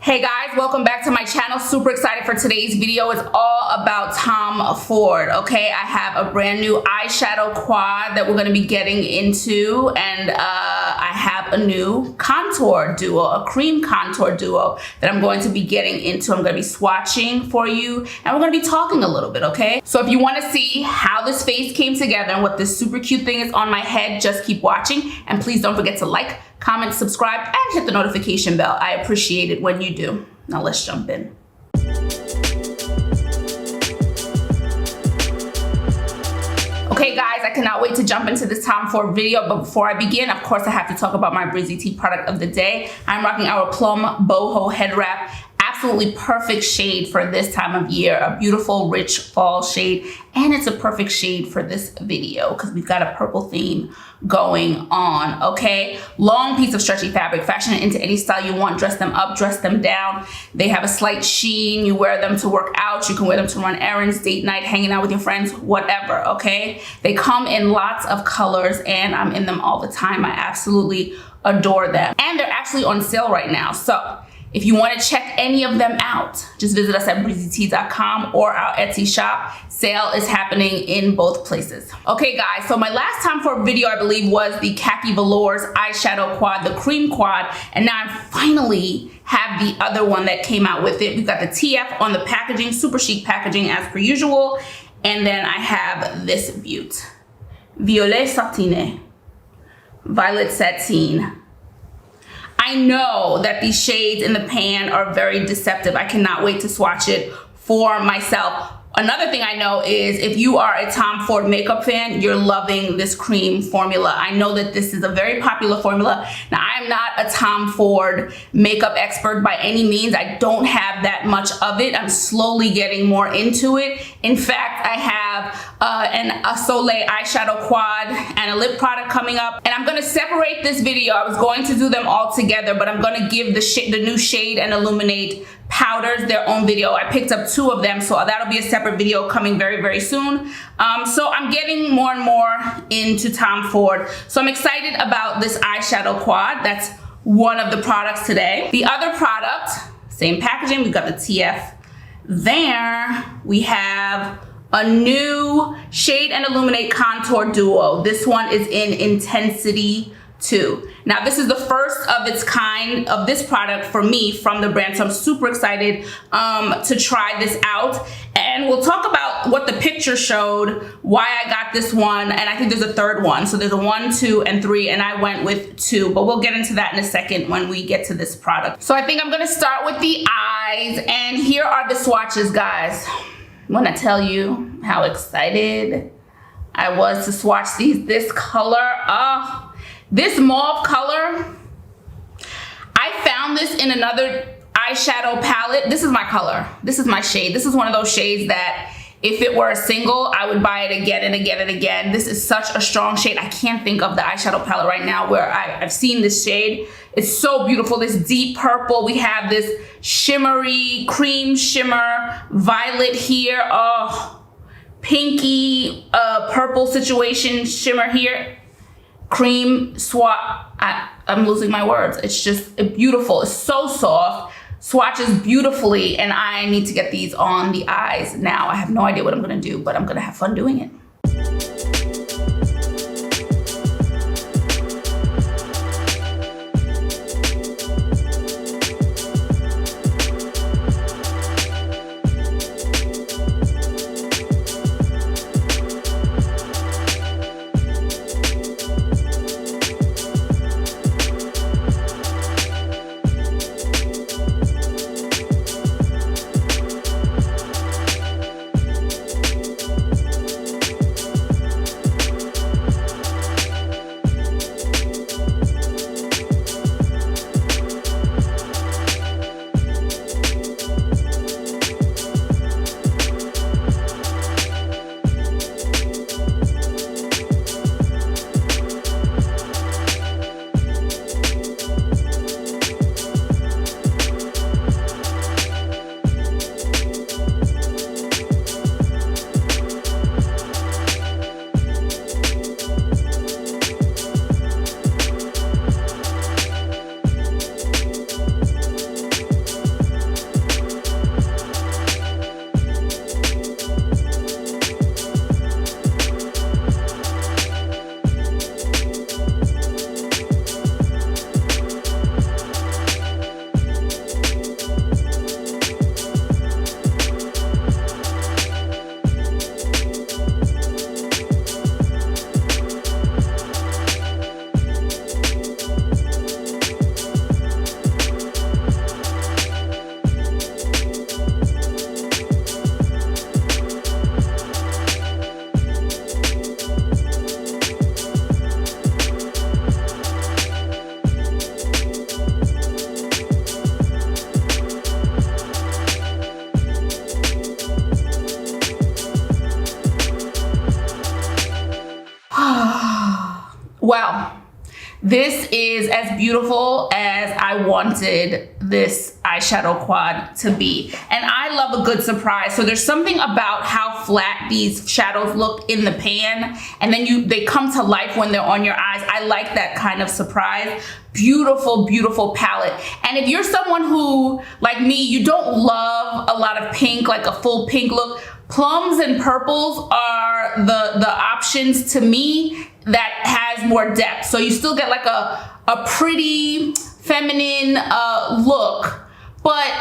Hey guys, welcome back to my channel. Super excited for today's video. It's all about Tom Ford, okay? I have a brand new eyeshadow quad that we're gonna be getting into, and I have a new contour duo, a cream contour duo that I'm going to be getting into. I'm gonna be swatching for you, and we're gonna be talking a little bit, okay? So if you wanna see how this face came together and what this super cute thing is on my head, just keep watching, and please don't forget to like, comment, subscribe, and hit the notification bell. I appreciate it when you do. Now let's jump in. Okay guys, I cannot wait to jump into this Tom Ford video, but before I begin, of course I have to talk about my Breezy Tee product of the day. I'm rocking our Plum Boho head wrap. Absolutely perfect shade for this time of year, a beautiful rich fall shade, and it's a perfect shade for this video because we've got a purple theme going on, okay? Long piece of stretchy fabric, fashion it into any style you want, dress them up, dress them down. They have a slight sheen. You wear them to work out, you can wear them to run errands, date night, hanging out with your friends, whatever, okay? They come in lots of colors and I'm in them all the time. I absolutely adore them. And they're actually on sale right now, so if you want to check any of them out, just visit us at breezytee.com or our Etsy shop. Sale is happening in both places. Okay guys, so my last Tom Ford video, I believe, was the Khaki Velours eyeshadow quad, the cream quad, and now I finally have the other one that came out with it. We've got the TF on the packaging, super chic packaging as per usual, and then I have this Beaute. Violet Satine, Violet Satine. I know that these shades in the pan are very deceptive. I cannot wait to swatch it for myself. Another thing I know is if you are a Tom Ford makeup fan, you're loving this cream formula. I know that this is a very popular formula. Now, I am not a Tom Ford makeup expert by any means. I don't have that much of it. I'm slowly getting more into it. In fact, I have a Soleil eyeshadow quad and a lip product coming up. And I'm gonna separate this video. I was going to do them all together, but I'm gonna give the new Shade and Illuminate powders their own video. I picked up 2 of them, so that'll be a separate video coming very, very soon. So I'm getting more and more into Tom Ford. So I'm excited about this eyeshadow quad. That's one of the products today. The other product, same packaging, we've got the TF there. We have a new Shade and Illuminate contour duo. This one is in Intensity 2. Now this is the first of its kind of this product for me from the brand, so I'm super excited to try this out, and we'll talk about what the picture showed, why I got this one, and I think there's a third one. So there's a 1, 2, and 3, and I went with 2, but we'll get into that in a second when we get to this product. So I think I'm gonna start with the eyes, and here are the swatches, guys. I wanna tell you how excited I was to swatch this color. Oh, this mauve color, I found this in another eyeshadow palette. This is my color. This is my shade. This is one of those shades that if it were a single, I would buy it again and again and again. This is such a strong shade. I can't think of the eyeshadow palette right now where I've seen this shade. It's so beautiful, this deep purple. We have this shimmery, cream shimmer, violet here. Oh, pinky, purple situation, shimmer here. Cream swatch, I'm losing my words. It's just beautiful. It's so soft, swatches beautifully, and I need to get these on the eyes now. I have no idea what I'm gonna do, but I'm gonna have fun doing it. Well, this is as beautiful as I wanted this eyeshadow quad to be. And I love a good surprise. So there's something about how flat these shadows look in the pan, and then they come to life when they're on your eyes. I like that kind of surprise. Beautiful, beautiful palette. And if you're someone who, like me, you don't love a lot of pink, like a full pink look, plums and purples are the options to me that has more depth. So you still get like a pretty feminine look, but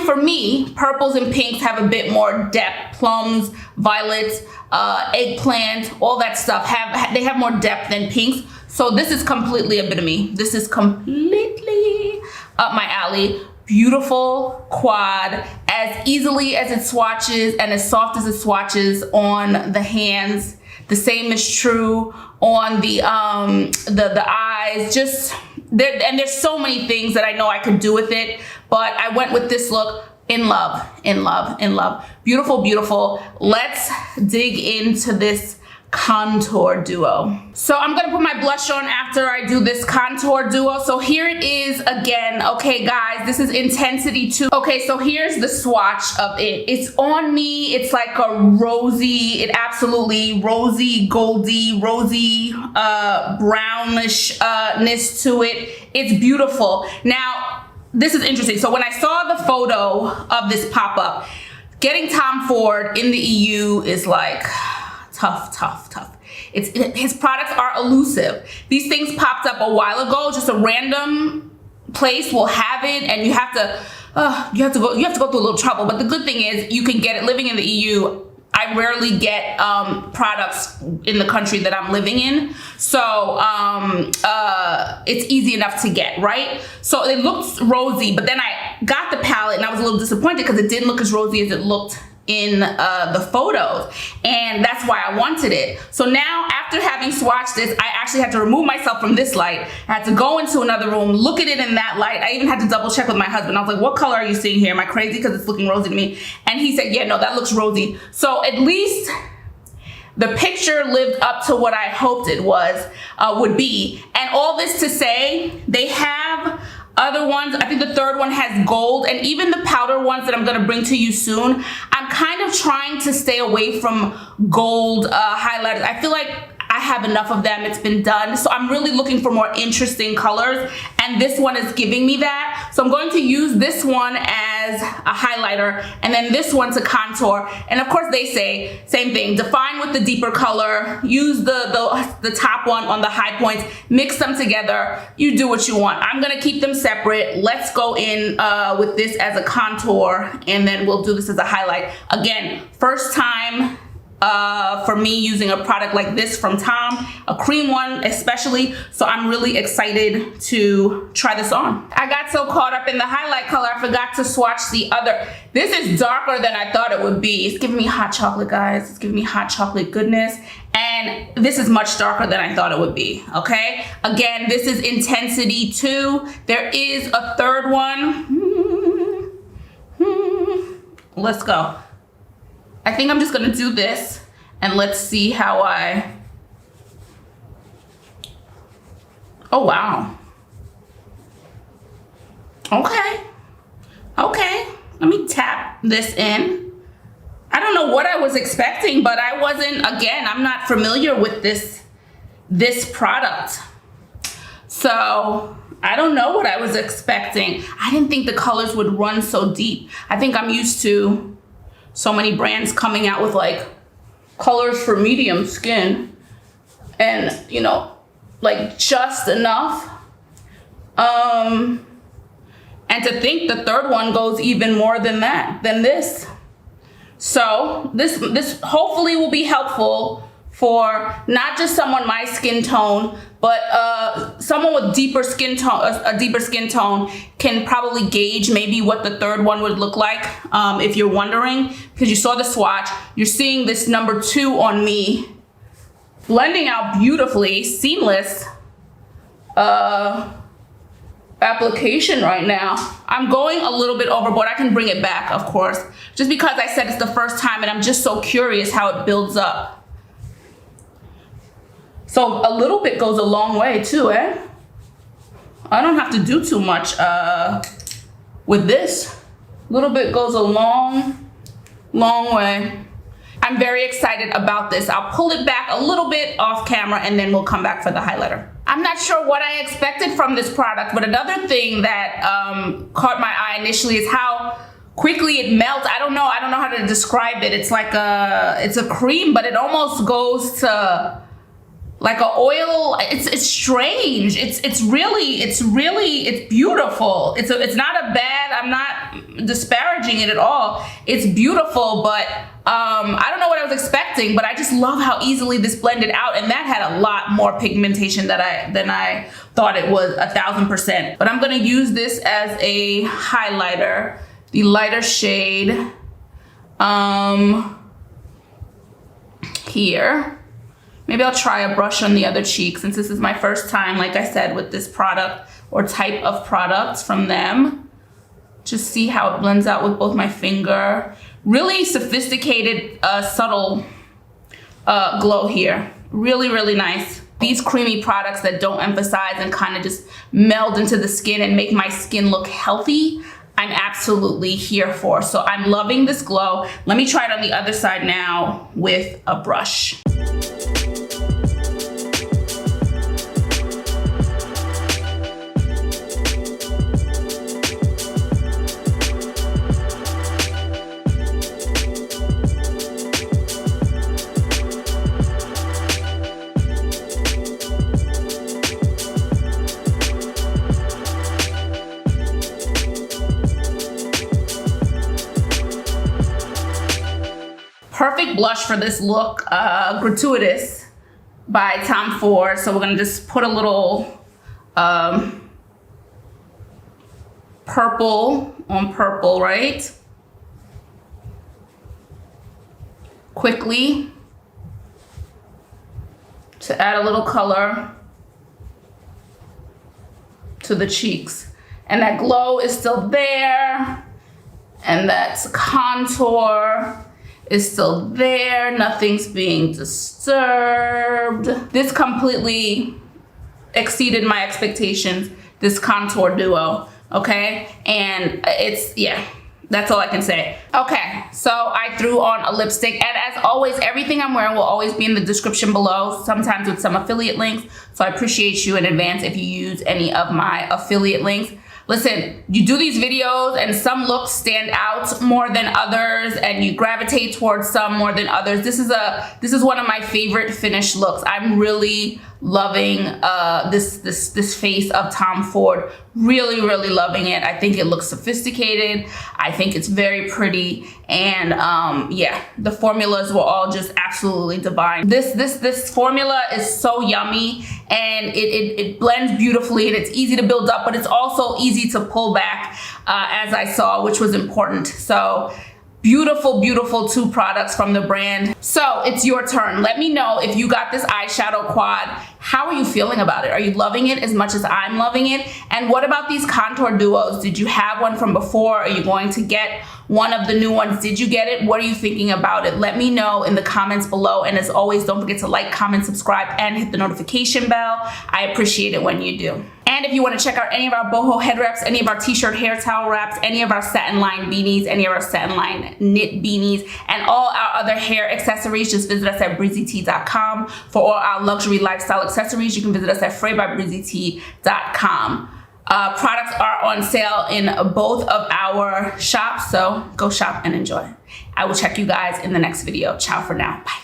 for me, purples and pinks have a bit more depth. Plums, violets, eggplant, all that stuff they have more depth than pinks. So this is completely a bit of me. This is completely up my alley. Beautiful quad, as easily as it swatches and as soft as it swatches on the hands. The same is true on the eyes. And there's so many things that I know I could do with it, but I went with this look. In love, in love, in love. Beautiful, beautiful. Let's dig into this contour duo. So I'm gonna put my blush on after I do this contour duo. So here it is again. Okay guys, this is Intensity 2. Okay, so here's the swatch of it. It's on me. It's like a rosy, absolutely rosy, goldy, rosy, brownishness to it. It's beautiful. Now, this is interesting. So when I saw the photo of this pop-up, getting Tom Ford in the EU is like, tough, tough, tough. His products are elusive. These things popped up a while ago. Just a random place will have it, and you have to go through a little trouble. But the good thing is you can get it living in the EU. I rarely get products in the country that I'm living in, so it's easy enough to get, right? So it looks rosy, but then I got the palette and I was a little disappointed because it didn't look as rosy as it looked in the photos, and that's why I wanted it. So now, after having swatched this, I actually had to remove myself from this light. I had to go into another room, look at it in that light. I even had to double check with my husband. I was like, what color are you seeing here? Am I crazy because it's looking rosy to me? And he said, yeah, no, that looks rosy. So at least the picture lived up to what I hoped it would be. And all this to say, they have other ones. I think the third one has gold, and even the powder ones that I'm gonna bring to you soon, I'm kind of trying to stay away from gold highlighters. I feel like I have enough of them. It's been done. So I'm really looking for more interesting colors, and this one is giving me that. So I'm going to use this one as a highlighter, and then this one to contour. And of course they say, same thing, define with the deeper color, use the top one on the high points, mix them together, you do what you want. I'm gonna keep them separate. Let's go in with this as a contour, and then we'll do this as a highlight. Again, first time for me using a product like this from Tom, a cream one especially, so I'm really excited to try this on. I got so caught up in the highlight color I forgot to swatch the other. This is darker than I thought it would be. It's giving me hot chocolate, guys. It's giving me hot chocolate goodness, and this is much darker than I thought it would be. Okay, again, this is Intensity 2. There is a third one. Let's go. I think I'm just gonna do this, and let's see how oh wow. Okay, let me tap this in. I don't know what I was expecting, but I wasn't, again, I'm not familiar with this product. So I don't know what I was expecting. I didn't think the colors would run so deep. I think I'm used to so many brands coming out with like colors for medium skin, and you know, like just enough. And to think the third one goes even more than this. So this hopefully will be helpful for not just someone my skin tone, but someone with deeper skin tone, a deeper skin tone can probably gauge maybe what the third one would look like, if you're wondering, because you saw the swatch. You're seeing this number 2 on me, blending out beautifully, seamless application right now. I'm going a little bit overboard. I can bring it back, of course, just because I said it's the first time and I'm just so curious how it builds up. So a little bit goes a long way too, eh? I don't have to do too much with this. A little bit goes a long way. I'm very excited about this. I'll pull it back a little bit off camera and then we'll come back for the highlighter. I'm not sure what I expected from this product, but another thing that caught my eye initially is how quickly it melts. I don't know how to describe it. It's like it's a cream, but it almost goes to like an oil. It's strange. It's beautiful. It's not a bad, I'm not disparaging it at all. It's beautiful, but I don't know what I was expecting, but I just love how easily this blended out, and that had a lot more pigmentation than I thought it was, 1000%. But I'm gonna use this as a highlighter, the lighter shade here. Maybe I'll try a brush on the other cheek since this is my first time, like I said, with this product or type of products from them. Just see how it blends out with both my finger. Really sophisticated, subtle glow here. Really, really nice. These creamy products that don't emphasize and kind of just meld into the skin and make my skin look healthy, I'm absolutely here for. So I'm loving this glow. Let me try it on the other side now with a brush. Perfect blush for this look, Gratuitous by Tom Ford. So we're gonna just put a little purple on purple, right? Quickly to add a little color to the cheeks. And that glow is still there, and that contour is still there. Nothing's being disturbed. This completely exceeded my expectations, this contour duo, okay? And it's, yeah, that's all I can say. Okay, so I threw on a lipstick, and as always, everything I'm wearing will always be in the description below, sometimes with some affiliate links. So I appreciate you in advance if you use any of my affiliate links. Listen, you do these videos and some looks stand out more than others, and you gravitate towards some more than others. This is one of my favorite finished looks. I'm really loving this face of Tom Ford. Really, really loving it. I think it looks sophisticated. I think it's very pretty, and yeah, the formulas were all just absolutely divine. This formula is so yummy, and it blends beautifully, and it's easy to build up, but it's also easy to pull back, as I saw, which was important. So beautiful, beautiful two products from the brand. So it's your turn. Let me know if you got this eyeshadow quad. How are you feeling about it? Are you loving it as much as I'm loving it? And what about these contour duos? Did you have one from before? Are you going to get one of the new ones? Did you get it? What are you thinking about it? Let me know in the comments below. And as always, don't forget to like, comment, subscribe, and hit the notification bell. I appreciate it when you do. And if you want to check out any of our boho head wraps, any of our t-shirt hair towel wraps, any of our satin line beanies, any of our satin line knit beanies, and all our other hair accessories, just visit us at breezytee.com. For all our luxury lifestyle accessories, you can visit us at freybybreezytee.com. Products are on sale in both of our shops, so go shop and enjoy. I will check you guys in the next video. Ciao for now. Bye.